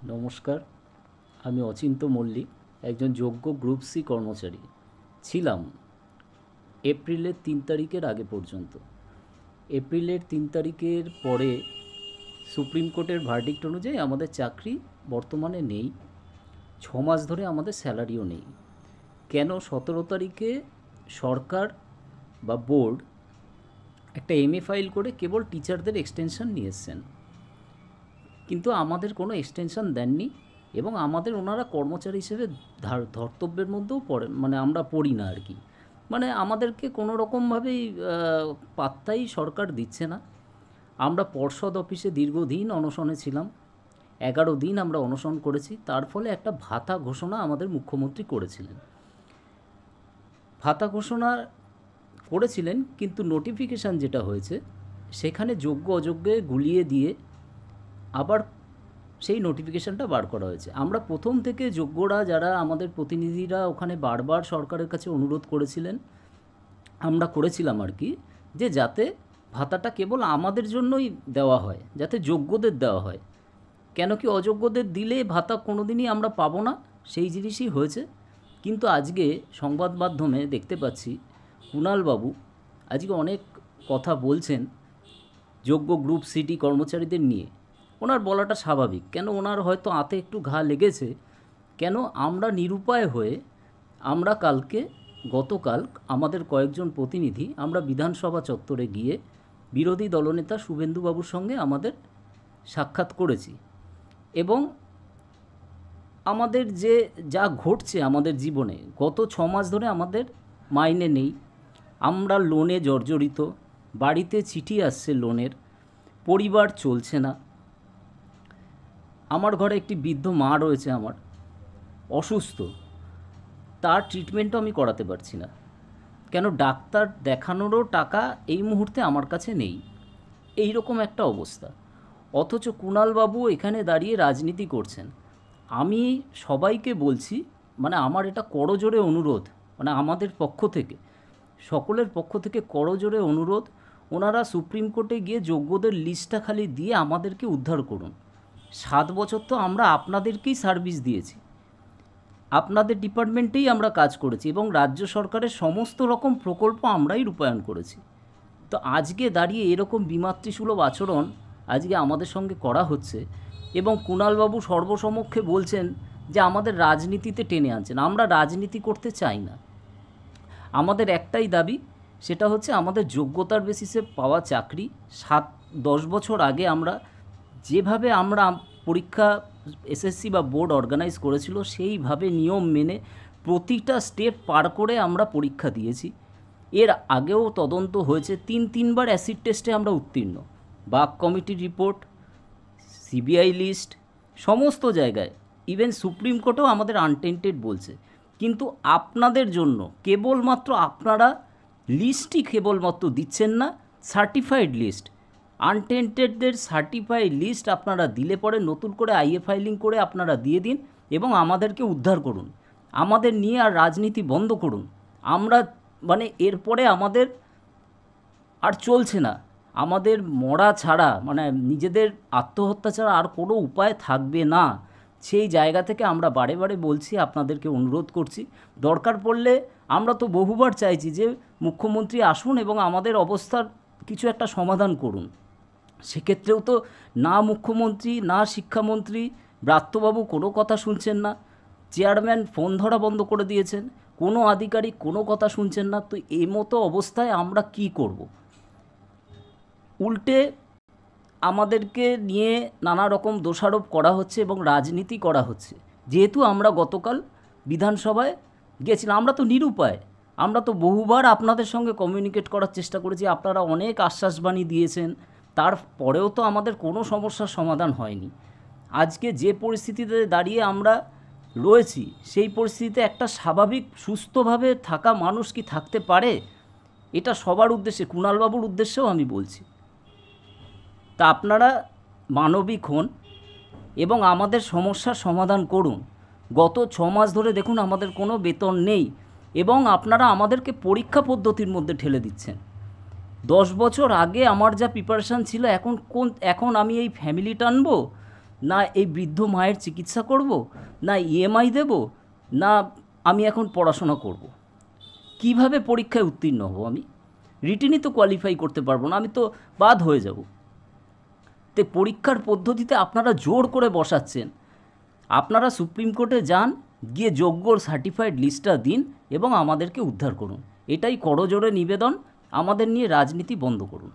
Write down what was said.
নমস্কার, আমি অচিন্ত মল্লিক, একজন যোগ্য গ্রুপ সি কর্মচারী ছিলাম এপ্রিলের 3 তারিখের আগে পর্যন্ত। এপ্রিলের 3 তারিখের পরে সুপ্রিম কোর্টের ভার্ডিক্ট অনুযায়ী আমাদের চাকরি বর্তমানে নেই। 6 মাস ধরে আমাদের স্যালারিও নেই। কেন 17 তারিখে সরকার বা বোর্ড একটা এমএ ফাইল করে কেবল টিচারদের এক্সটেনশন নিয়ে এসছেন, কিন্তু আমাদের কোনো এক্সটেনশন দেননি এবং আমাদের ওনারা কর্মচারী হিসেবে ধর্তব্যের মধ্যেও পড়েন, মানে আমরা পড়ি না আর কি। মানে আমাদেরকে কোনো রকমভাবেই পাত্তাই সরকার দিচ্ছে না। আমরা পর্ষদ অফিসে দীর্ঘদিন অনশনে ছিলাম, 11 দিন আমরা অনশন করেছি। তার ফলে একটা ভাতা ঘোষণা আমাদের মুখ্যমন্ত্রী করেছিলেন। ভাতা ঘোষণা করেছিলেন, কিন্তু নোটিফিকেশান যেটা হয়েছে সেখানে যোগ্য অযোগ্যে গুলিয়ে দিয়ে আবার সেই নোটিফিকেশানটা বার করা হয়েছে। আমরা প্রথম থেকে যোগ্যরা যারা আমাদের প্রতিনিধিরা ওখানে বারবার সরকারের কাছে অনুরোধ করেছিলেন, আমরা করেছিলাম আর কি, যে যাতে ভাতাটা কেবল আমাদের জন্যই দেওয়া হয়, যাতে যোগ্যদের দেওয়া হয়। কেন কি অযোগ্যদের দিলে ভাতা কোনো দিনই আমরা পাবো না, সেই জিনিসই হয়েছে। কিন্তু আজকে সংবাদ মাধ্যমে দেখতে পাচ্ছি কুণালবাবু আজকে অনেক কথা বলছেন যোগ্য গ্রুপ সিটি কর্মচারীদের নিয়ে। ওনার বলাটা স্বাভাবিক, কেন ওনার হয়তো হাতে একটু ঘা লেগেছে। কেন আমরা নিরুপায় হয়ে আমরা গতকাল আমাদের কয়েকজন প্রতিনিধি আমরা বিধানসভা চত্বরে গিয়ে বিরোধী দলনেতা শুভেন্দুবাবুর সঙ্গে আমাদের সাক্ষাৎ করেছি এবং আমাদের যা ঘটছে আমাদের জীবনে গত 6 মাস ধরে আমাদের মাইনে নেই, আমরা লোনে জর্জরিত, বাড়িতে চিঠি আসছে লোনের, পরিবার চলছে না। আমার ঘরে একটি বৃদ্ধ মা রয়েছে, আমার অসুস্থ, তার ট্রিটমেন্টও আমি করাতে পারছি না। কেন ডাক্তার দেখানোরও টাকা এই মুহূর্তে আমার কাছে নেই। এই রকম একটা অবস্থা। অথচ কুণালবাবু এখানে দাঁড়িয়ে রাজনীতি করছেন। আমি সবাইকে বলছি, মানে আমার এটা করজোড়ে অনুরোধ, মানে আমাদের পক্ষ থেকে, সকলের পক্ষ থেকে করজোড়ে অনুরোধ, ওনারা সুপ্রিম কোর্টে গিয়ে যোগ্যদের লিস্টটা খালি দিয়ে আমাদেরকে উদ্ধার করুন। 7 বছর তো আমরা আপনাদেরকেই সার্ভিস দিয়েছি, আপনাদের ডিপার্টমেন্টেই আমরা কাজ করেছি এবং রাজ্য সরকারের সমস্ত রকম প্রকল্প আমরাই রূপায়ণ করেছি। তো আজকে দাঁড়িয়ে এরকম বিমাতৃসুলভ আচরণ আজকে আমাদের সঙ্গে করা হচ্ছে এবং কুণালবাবু সর্বসমক্ষে বলছেন যে আমাদের রাজনীতিতে টেনে আনছেন। আমরা রাজনীতি করতে চাই না। আমাদের একটাই দাবি, সেটা হচ্ছে আমাদের যোগ্যতার বেসিসে পাওয়া চাকরি। 7-10 বছর আগে আমরা যেভাবে পরীক্ষা এসএসসি বা বোর্ড অর্গানাইজ করেছিল সেইভাবে নিয়ম মেনে প্রতিটা স্টেপ পার করে আমরা পরীক্ষা দিয়েছি। এর আগেও তদন্ত হয়েছে, 3বার অ্যাসিড টেস্টে আমরা উত্তীর্ণ। বাক কমিটির রিপোর্ট, সিবিআই লিস্ট, সমস্ত জায়গায়, ইভেন সুপ্রিম কোর্টেও আমাদের আনটেন্টেড বলছে। কিন্তু আপনাদের জন্য কেবলমাত্র আপনারা লিস্টই কেবলমাত্র দিচ্ছেন না, সার্টিফাইড লিস্ট, আনটেন্টেডদের সার্টিফাইড লিস্ট আপনারা দিলে পরে নতুন করে আইএ ফাইলিং করে আপনারা দিয়ে দিন এবং আমাদেরকে উদ্ধার করুন। আমাদের নিয়ে আর রাজনীতি বন্ধ করুন। আমরা মানে এরপরে আমাদের আর চলছে না, আমাদের মরা ছাড়া, মানে নিজেদের আত্মহত্যা ছাড়া আর কোনো উপায় থাকবে না। সেই জায়গা থেকে আমরা বারে বারে বলছি, আপনাদেরকে অনুরোধ করছি, দরকার পড়লে আমরা তো বহুবার চাইছি যে মুখ্যমন্ত্রী আসুন এবং আমাদের অবস্থার কিছু একটা সমাধান করুন। সেক্ষেত্রেও তো না মুখ্যমন্ত্রী না শিক্ষামন্ত্রী ব্রাত্যবাবু কোনো কথা শুনছেন না, চেয়ারম্যান ফোন ধরা বন্ধ করে দিয়েছেন, কোনো আধিকারিক কোনো কথা শুনছেন না। তো এই মতো অবস্থায় আমরা কি করব? উল্টে আমাদেরকে নিয়ে নানা রকম দোষারোপ করা হচ্ছে এবং রাজনীতি করা হচ্ছে। যেহেতু আমরা গতকাল বিধানসভায় গেছিলাম, আমরা তো নিরুপায়, আমরা তো বহুবার আপনাদের সঙ্গে কমিউনিকেট করার চেষ্টা করেছি, আপনারা অনেক আশ্বাসবাণী দিয়েছেন, তারপরেও তো আমাদের কোনো সমস্যার সমাধান হয়নি। আজকে যে পরিস্থিতিতে দাঁড়িয়ে আমরা রয়েছি, সেই পরিস্থিতিতে একটা স্বাভাবিক সুস্থভাবে থাকা মানুষ কি থাকতে পারে? এটা সবার উদ্দেশ্যে, কুণালবাবুর উদ্দেশ্যেও আমি বলছি। তা আপনারা মানবিক হন এবং আমাদের সমস্যার সমাধান করুন। গত 6 মাস ধরে দেখুন আমাদের কোনো বেতন নেই এবং আপনারা আমাদেরকে পরীক্ষা পদ্ধতির মধ্যে ঠেলে দিচ্ছেন। 10 বছর আগে আমার যা প্রিপারেশান ছিল, এখন আমি এই ফ্যামিলি টানবো না এই বৃদ্ধ মায়ের চিকিৎসা করব, না ইএমআই দেব, না আমি এখন পড়াশোনা করব? কিভাবে পরীক্ষায় উত্তীর্ণ হব আমি? রিটেনই তো কোয়ালিফাই করতে পারবো না, আমি তো বাদ হয়ে যাব। তে পরীক্ষার পদ্ধতিতে আপনারা জোর করে বসাচ্ছেন। আপনারা সুপ্রিম কোর্টে যান, গিয়ে যোগ্যর সার্টিফাইড লিস্টটা দিন এবং আমাদেরকে উদ্ধার করুন। এটাই করজোড়ে নিবেদন। আমাদের নিয়ে রাজনীতি বন্ধ করুন।